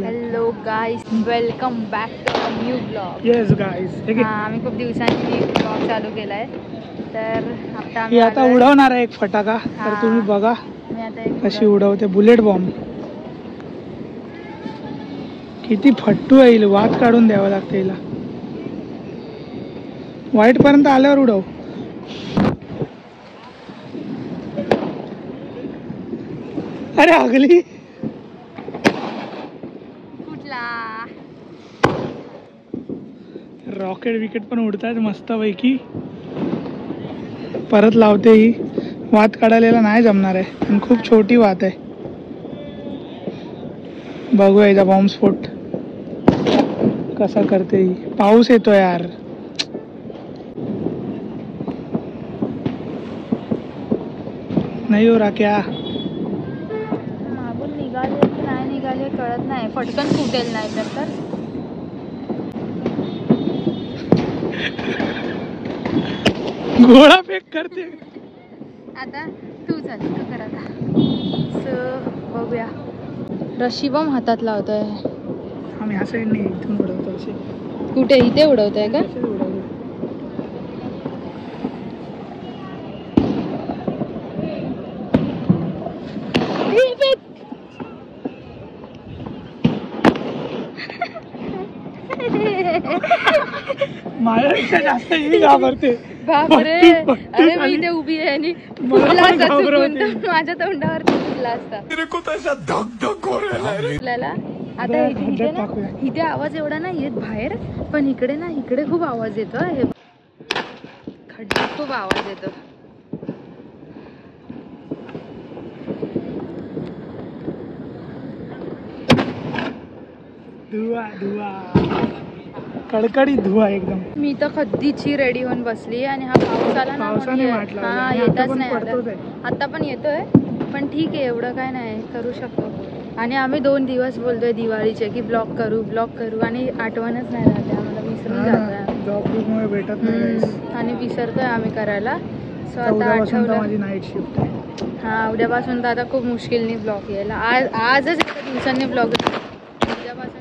Hello guys, welcome back to a new blog. Yes guys, आम्ही खूप दिवसांनी blog चालू केलाय. तर आता उडवणार आहे एक फटाका. तर तुम्ही बघा मी आता एक कशी उडवते बुलेट बॉम्ब. किती फट्टू येईल, वात काढून द्यावं लागतं हिला. वाईट पर्यंत आल्यावर उडव. अरे अगली कुठला रॉकेट विकेट पण उडतात मस्त पैकी. परत लावते. ही वात काढायला नाही जमणार आहे आणि खूप छोटी वात आहे. बघूया याचा बॉम्ब स्फोट कसा करते ही. पाऊस येतो यार. नाही हो राख्या. मागून निघाले की नाही निघाले कळत नाही. पटकन फुटेल नाही तर गोळा फेक करते. आता तू कर आता. बघूया. रशी बॉम्ब हातात लावतोय. आम्ही ह्या साईडने इथून उडवतो असे. कुठे इथे उडवतोय का? माझ्यापेक्षा जास्त ही घाबरते. बापरे, अरे मी इथे उभी आहे आणि माझ्या तोंडावर फुटला असता. आपल्याला आता इथे आवाज एवढा नाही येत बाहेर, पण इकडे ना इकडे खूप आवाज येतो. हे खड्ड्यात खूप आवाज येतो. धुवा धुवा, कडकडीत धुवा एकदम. मी तर कधीची रेडी होऊन बसली आणि हा पाऊस आला ना, हा येतच नाही. आता पण येतोय, पण ठीक आहे, एवढं काय नाही, करू शकतो. आणि आम्ही 2 दिवस बोलतोय दिवाळीचे की ब्लॉग करू आणि आठवणच नाही राहते आम्हाला. विसरून जातोय. जॉब भेटत नाही आणि विसरतोय आम्ही करायला. सो आता आठवलं. माझी नाईट शिफ्ट आहे. हा, उद्यापासून तर आता खूप मुश्किलनी ब्लॉग यायला. आजच एका दिवसांनी ब्लॉग. उद्यापासून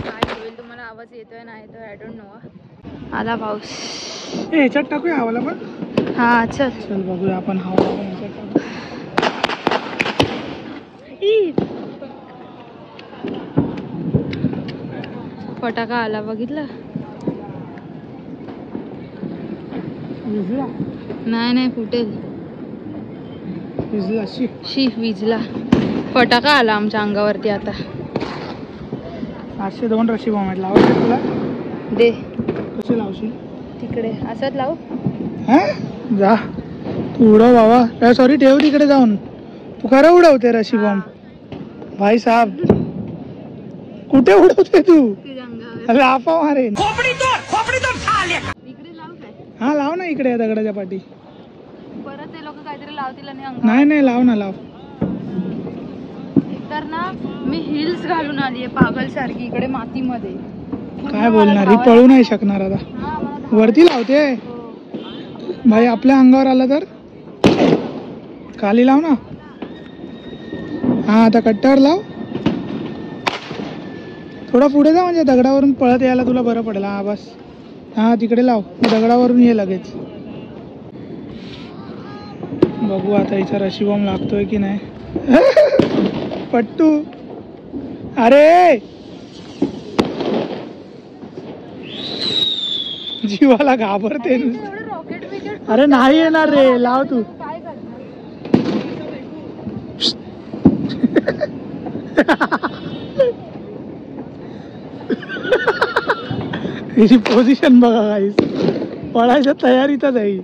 काय होईल तुम्हाला आवाज येतोय नाही येतोय आय डोंट नो. आला पाऊस. ह्याच्यात टाकूया हवाला पण. हा चल बघूया आपण हवा ह्याच्यात टाकू. फटाका आला बघितलं. विजला नाही फुटेल. विजला विजला. फटाका आला आमच्या अंगावरती. आता 802 रशी बॉम्ब लावायचे तुला. दे. कसे लावशील? तिकडे असंच लावू. जा तू उडव बाबा. सॉरी, ठेव तिकडे जाऊन. तू खरं उडवते रशी बॉम्ब. भाई साहब कुठे उडवते तू? लाफा मारेन. हा लाव ना इकडे दगडाच्या पाठी. परत ते लोक काहीतरी लावतील आणि नाही लाव ना, लाव. तर ना मी हिल्स घालून आली आहे पागल सारखी इकडे मातीमध्ये. काय बोलणार, ही पळू नाही शकणार. आता वरती लावते भाई. आपल्या अंगावर आला तर खाली लाव ना. हा आता कट्ट्यावर लाव. थोडा पुढे जा म्हणजे दगडावरून पळत यायला तुला बरं पडेल. हा बस. हा तिकडे लाव, दगडावरून ये लगेच. बघू आता हिचा रशी बॉम्ब लागतोय की नाही. पट्टू, अरे जीवाला घाबरते. अरे नाही येणार रे, लाव तू. हिची पोझिशन बघा गाईस. पळायच्या तयारीतच आहे.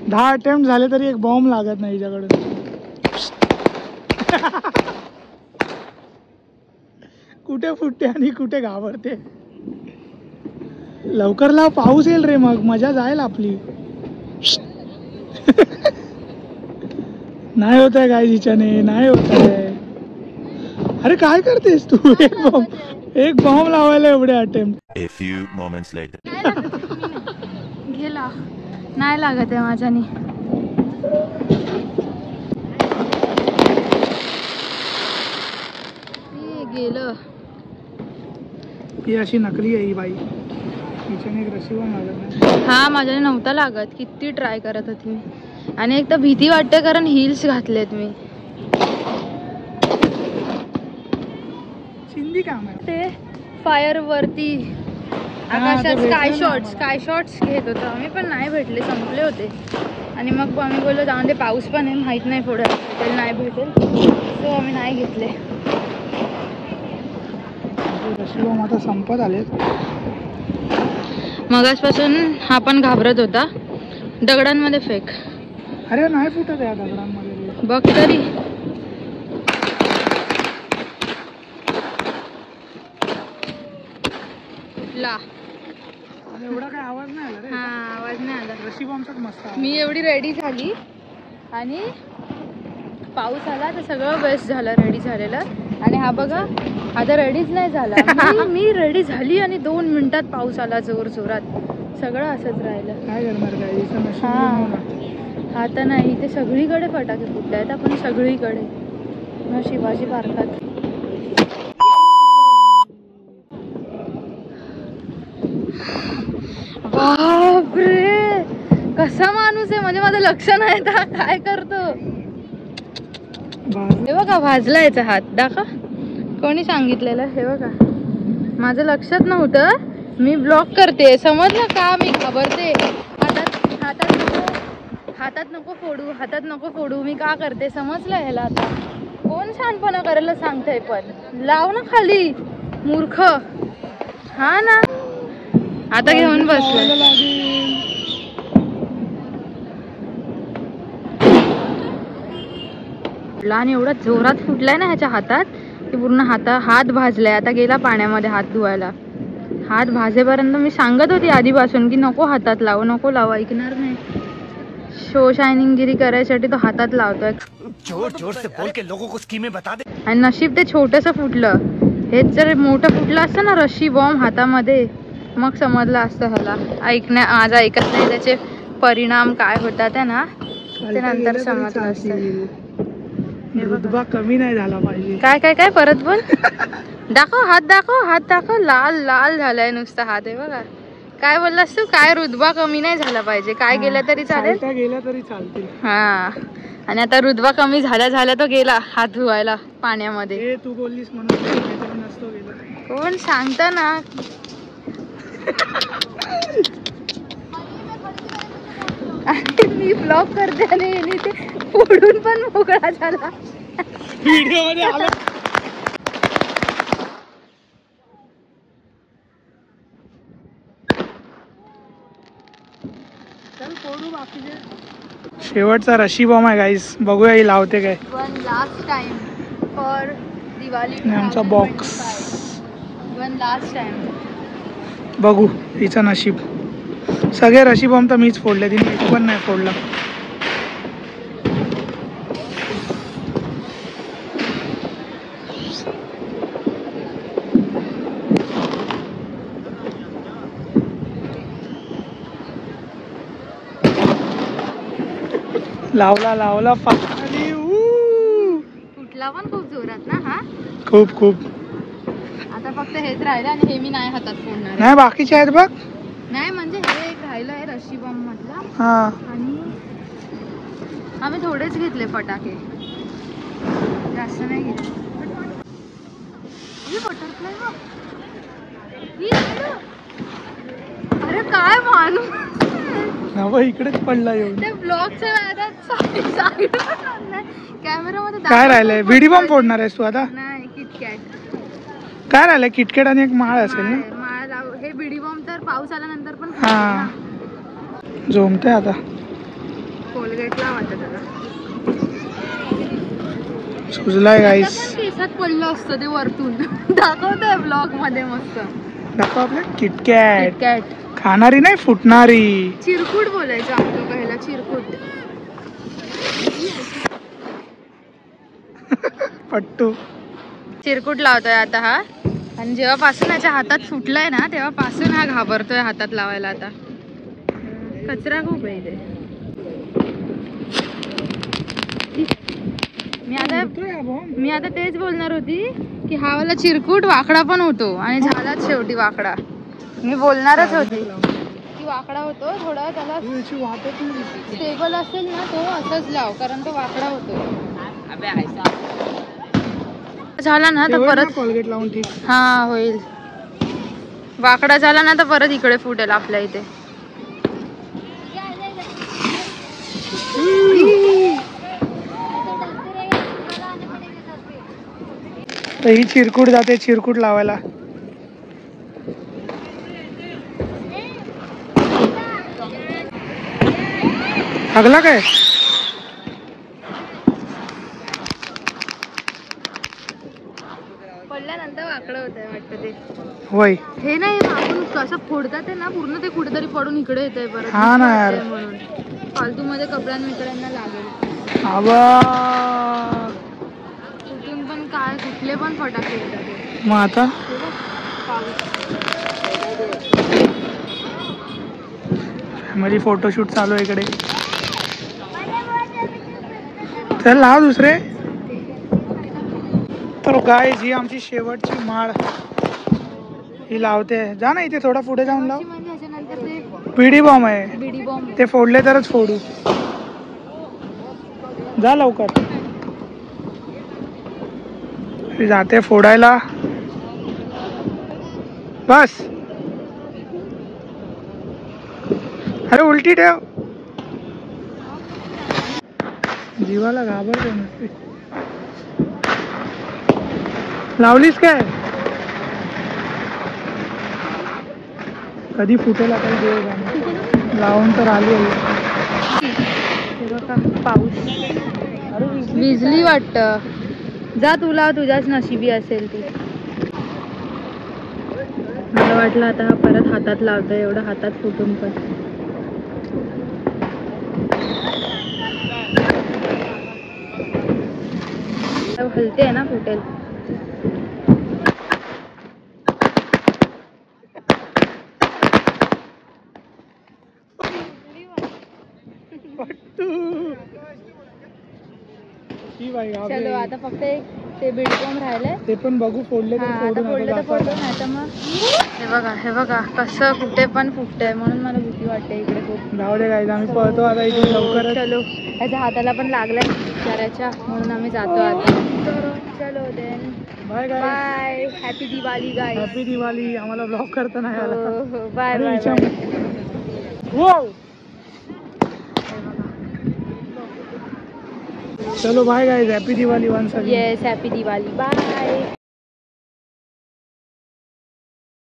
10 अटेम्प्ट झाले तरी एक बॉम्ब लागत नाही हिच्याकडून. कुठे फुटते आणि कुठे घाबरते. लवकर लाव, पाऊस येईल रे, मग मजा जाईल आपली. नाही होत आहे काय हिच्याने, नाही होत आहे. अरे काय करतेस तू? एक बॉम्ब लावायला एवढे attempt. A few moments later. गेला नाही लागत आहे माझ्यानी. गेलं. ही अशी नकली आहे ही बाई. हिच्याने एक रशी पण लागत नाही. हा माझ्याने नव्हता लागत. किती ट्राय करत होती मी. आणि एक तर भीती वाटते कारण हिल्स घातलेत मी. चिंदी काम आहे ते फायर वरती आकाशात स्काय शॉट्स घेत होतो आम्ही, पण नाही भेटले, संपले होते. आणि मग आम्ही बोललो जाऊन दे, पाऊस पण आहे, माहित नाही पुढे भेटेल नाही भेटेल, सो आम्ही नाही घेतले. रशी आता संपत आलेत. मगासपासून हा पण घाबरत होता. दगडांमध्ये फेक. अरे नाही फुटत आहे दगडांमध्ये. बघ तरी. फुटला. एवढा काय आवाज नाही आला रे. हा आवाज नाही आला. रशी बॉम्बचाच मस्त आवाज. मी एवढी रेडी झाली आणि पाऊस आला तर सगळं वेस्ट झालं रेडी झालेलं. आणि हा बघा आता रेडीच नाही झाला. मी रेडी झाली आणि 2 मिनिटात पाऊस आला जोर जोरात. सगळं असंच राहिलं. काय करणार काय. हा तर नाही, ते सगळीकडे फटाके फुटले आहेत. आपण सगळीकडे मग शिवाजी पार्कात. बापरे कसा माणूस आहे, म्हणजे माझं लक्ष नाही था काय करतो. हे बघा भाजला याचा हात. दाखव कोणी सांगितलेलं. हे बघा माझं लक्षात नव्हतं. मी ब्लॉक करते, समजलं का. मी घाबरते. हातात नको फोडू मी का करते, समजलं ह्याला. आता कोण शहाणपणा करायला सांगतंय. पण लाव ना खाली मूर्ख. हा ना आता घेऊन बसलं. आणि एवढा जोरात फुटलाय ना ह्याच्या हातात की पूर्ण हात भाजलाय. आता गेला पाण्यामध्ये हात धुवायला. हात भाजेपर्यंत मी सांगत होती आधीपासून की नको हातात लावू, नको लावू. ऐकणार नाही. शो शायनिंगगिरी करायसाठी तो हातात लावतोय. जोर जोर से बोल के लोगों को स्कीमें बता दे. आणि नशीब ते छोटंसं फुटलं. हेच जर मोठं फुटलं असतं ना रशी बॉम्ब हातामध्ये, मग समजलं असतं ह्याला. आज ऐकत नाही, त्याचे परिणाम काय होतात आहे ना ते नंतर समजलं असतं. रुतबा कमी नाही झाला पाहिजे. काय परत बोल. हात दाखव. लाल लाल झालाय नुसता हात. आहे बघा. काय बोललास तू. काय रुतबा कमी नाही झाला पाहिजे. काय गेलं तरी चालेल. गेला तरी चालतील. हा आणि आता रुतबा कमी झाल्या तो गेला हात धुवायला पाण्यामध्ये. तू बोललीस म्हणून नसतो गेला. कोण सांगता ना. मी ब्लॉक करते आणि ते फोडून पण मोकळा झाला. व्हिडिओ मध्ये आला. शेवटचा रशी बॉम्ब आहे गाईस. बघूया ही लावते काय. One last time for Diwali. आमचा बॉक्स. One last time. बघू हिचं नशीब. सगळे रशी बॉम्ब तर मीच फोडले, तिने एक पण नाही फोडला. लावला फायनली. फुटला पण खूप जोरात ना हा. खूप. आता फक्त हेच राहिलं आणि हे मी नाही हातात फोडणार. नाही बाकीचे आहेत बघ. नाही म्हणजे हे एक राहिलं आहे रशी बॉम्ब मधला. हा आणि आम्ही थोडेच घेतले फटाके, जास्त नाही घेतले. बटरफ्लाय. अरे काय मानू. इकडेच पडला येऊन. ते ब्लॉकच्या कॅमेरामध्ये काय राहिलंय. विडी बॉम्ब फोडणार आहेस तू आता. नाही किटकॅट. काय राहिलंय. किटकॅट आणि एक माळ असेल ना. माळ लाव. हे बिडी बॉम्ब तर पाऊस आल्यानंतर पण हा जमते. आता कोलगेट लावायचं त्याला. सुजलाय गाईस. केसात पडलं असतं ते वरतून. दाखवतोय ब्लॉग मध्ये मस्त. दाखव आपले किटकॅट. किटकॅट खाणारी नाही फुटणारी. चिरकुट बोलायचं आपलं पहिला. चिरकुट. पट्टू. चिरकुट लावतोय आता हा. आणि जेव्हापासून याच्या हातात फुटलाय ना तेव्हापासून हा घाबरतोय हातात लावायला. आता कचरा खूप आहे इथे. मी आता तेच बोलणार होती की हा वाला चिरकुट वाकडा पण होतो आणि झालाच शेवटी वाकडा. मी बोलणारच होती की वाकडा होतो थोडा, त्याला स्टेबल असेल ना तो असंच लाव, कारण तो वाकडा होतो. झाला ना तर परत कोलगेट लावून ठीक. हा होईल. वाकडा झाला ना तर परत इकडे फुटेल आपल्या इथे. तर ही चिरकुट जाते चिरकुट लावायला. लागला काय? पडल्यानंतर वाकडं होत आहे वाटतं ते. होय. हे नाही आपण कसं फोडतात ते ना पूर्ण ते कुठेतरी पडून इकडे येत आहे परत. हा ना यार. म्हणून फालतू मध्ये कपड्यांना लागेल. आबा कुठून पण काय कुठले पण फटाके येतात. मग आता फॅमिली फोटोशूट चालू आहे इकडे. चल लाव दुसरे. तर गाय ही आमची शेवटची माळ ही लावते. जा ना इथे थोडा पुढे जाऊन लाव. बीडी बॉम्ब आहे ते फोडले तरच फोडू. जा लवकर. जाते फोडायला. बस. अरे उलटी ठेव. जीवाला घाबरते नुसती. लावलीस काय? कधी फुटेल आता देव जाणे. लावून तर आली आहे. पाऊस विजली वाटतं. जा तुला तुझ्याच नशिबी असेल ती. मला वाटलं आता हा परत हातात लावतोय, एवढं हातात फुटून पण. हलते आहे ना फुटेल. चलो आता फक्त एक ते बिडबॉम्ब राहिलंय, ते पण बघू फोडले तर फोडू, नाही तर मग हे बघा कसं कुठे पण फुटतंय. म्हणून मला भीती वाटते इकडे खूप. जाऊ दे गाईज आम्ही पळतो आता इथून लवकर. चलो याच्या हाताला पण लागलाय बिचाऱ्याच्या, म्हणून आम्ही जातो आता. चलो then bye bye. Happy Diwali guys. Happy Diwali. आम्हाला ब्लॉग करता नाही आला. Bye bye. चलो bye guys, happy Diwali once again. Yes happy Diwali. Bye.